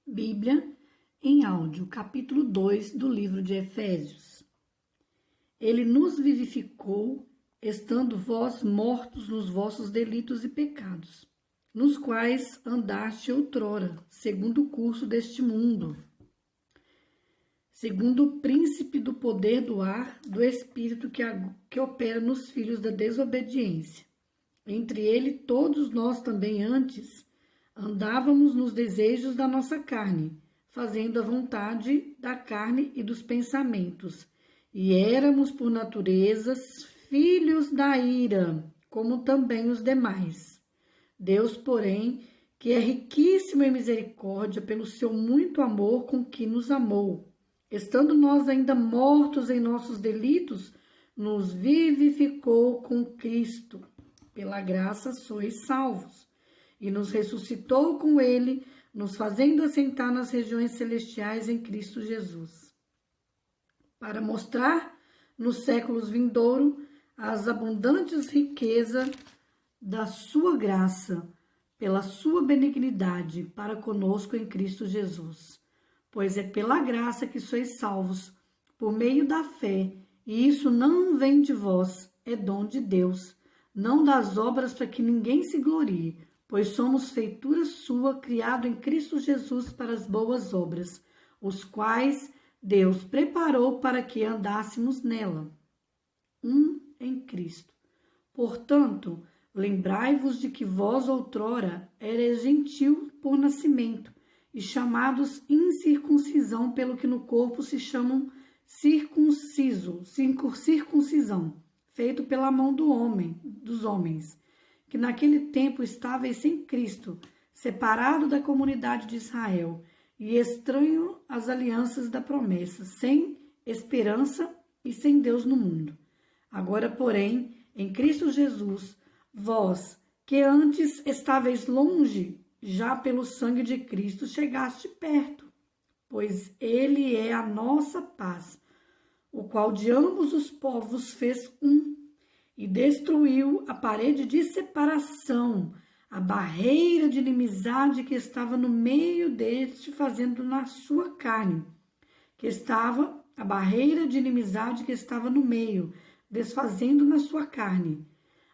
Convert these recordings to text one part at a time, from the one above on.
Bíblia em áudio, capítulo 2 do livro de Efésios. Ele nos vivificou, estando vós mortos nos vossos delitos e pecados, nos quais andaste outrora, segundo o curso deste mundo, segundo o príncipe do poder do ar, do espírito que opera nos filhos da desobediência. Entre ele, todos nós também antes andávamos nos desejos da nossa carne, fazendo a vontade da carne e dos pensamentos, e éramos por natureza filhos da ira, como também os demais. Deus, porém, que é riquíssimo em misericórdia, pelo seu muito amor com que nos amou, estando nós ainda mortos em nossos delitos, nos vivificou com Cristo. Pela graça sois salvos. E nos ressuscitou com ele, nos fazendo assentar nas regiões celestiais em Cristo Jesus, para mostrar nos séculos vindouros as abundantes riquezas da sua graça, pela sua benignidade para conosco em Cristo Jesus. Pois é pela graça que sois salvos, por meio da fé, e isso não vem de vós, é dom de Deus, não das obras para que ninguém se glorie, pois somos feitura sua, criado em Cristo Jesus para as boas obras, os quais Deus preparou para que andássemos nela. Em Cristo. Portanto, lembrai-vos de que vós outrora erais gentil por nascimento, e chamados incircuncisão, pelo que no corpo se chamam circuncisão, feito pela mão dos homens, que naquele tempo estáveis sem Cristo, separado da comunidade de Israel, e estranho às alianças da promessa, sem esperança e sem Deus no mundo. Agora, porém, em Cristo Jesus, vós, que antes estáveis longe, já pelo sangue de Cristo chegaste perto, pois ele é a nossa paz, o qual de ambos os povos fez e destruiu a parede de separação, a barreira de inimizade que estava no meio deste, fazendo na sua carne, a barreira de inimizade que estava no meio, desfazendo na sua carne,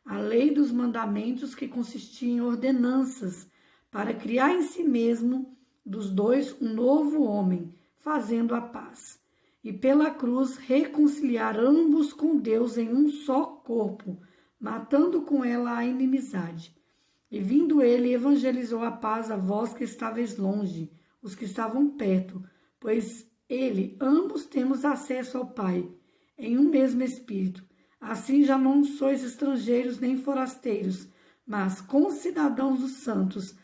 a lei dos mandamentos que consistia em ordenanças, para criar em si mesmo dos dois um novo homem, fazendo a paz. E pela cruz reconciliar ambos com Deus em um só corpo, matando com ela a inimizade. E vindo ele, evangelizou a paz a vós que estáveis longe, os que estavam perto, pois ele, ambos temos acesso ao Pai, em um mesmo Espírito. Assim já não sois estrangeiros nem forasteiros, mas concidadãos dos santos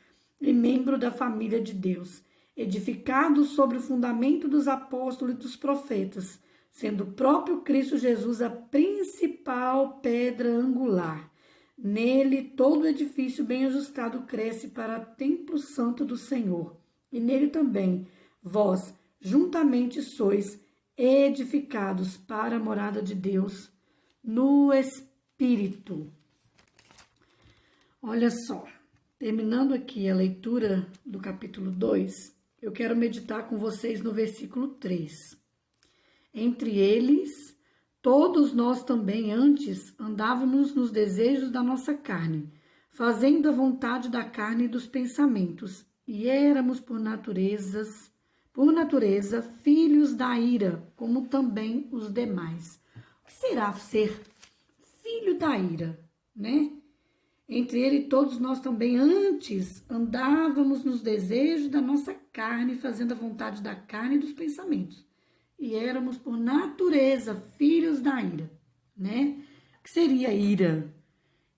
e membros da família de Deus, edificados sobre o fundamento dos apóstolos e dos profetas, sendo o próprio Cristo Jesus a principal pedra angular. Nele todo o edifício bem ajustado cresce para o templo santo do Senhor. E nele também vós juntamente sois edificados para a morada de Deus no Espírito. Olha só, terminando aqui a leitura do capítulo 2, eu quero meditar com vocês no versículo 3. Entre eles, todos nós também antes andávamos nos desejos da nossa carne, fazendo a vontade da carne e dos pensamentos, e éramos por natureza, filhos da ira, como também os demais. O que será ser filho da ira, né? Entre ele, todos nós também antes andávamos nos desejos da nossa carne, fazendo a vontade da carne e dos pensamentos. E éramos, por natureza, filhos da ira, né? O que seria ira?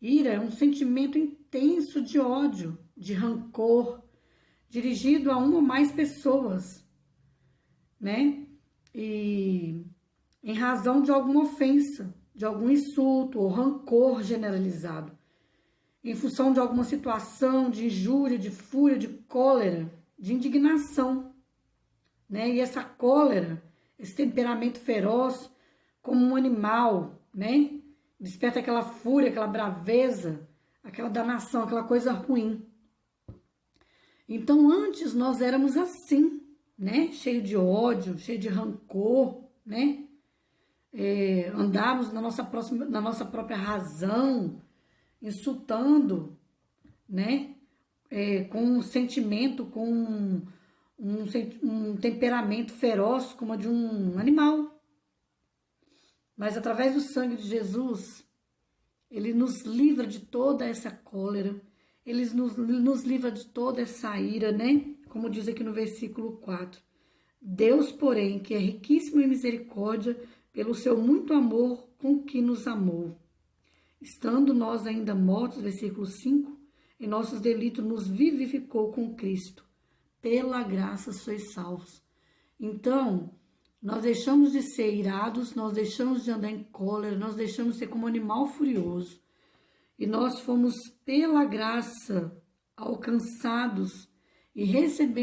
Ira é um sentimento intenso de ódio, de rancor, dirigido a uma ou mais pessoas, né? E em razão de alguma ofensa, de algum insulto ou rancor generalizado, em função de alguma situação de injúria, de fúria, de cólera, de indignação, né? E essa cólera, esse temperamento feroz, como um animal, né? Desperta aquela fúria, aquela braveza, aquela danação, aquela coisa ruim. Então, antes nós éramos assim, né? Cheio de ódio, cheio de rancor, né? Andávamos na nossa própria razão, insultando, né? Com um sentimento, com um temperamento feroz como a de um animal. Mas através do sangue de Jesus, ele nos livra de toda essa cólera, ele nos livra de toda essa ira, né? Como diz aqui no versículo 4. Deus, porém, que é riquíssimo em misericórdia, pelo seu muito amor com que nos amou. Estando nós ainda mortos, versículo 5, em nossos delitos nos vivificou com Cristo. Pela graça sois salvos. Então, nós deixamos de ser irados, nós deixamos de andar em cólera, nós deixamos de ser como um animal furioso. E nós fomos, pela graça, alcançados e recebemos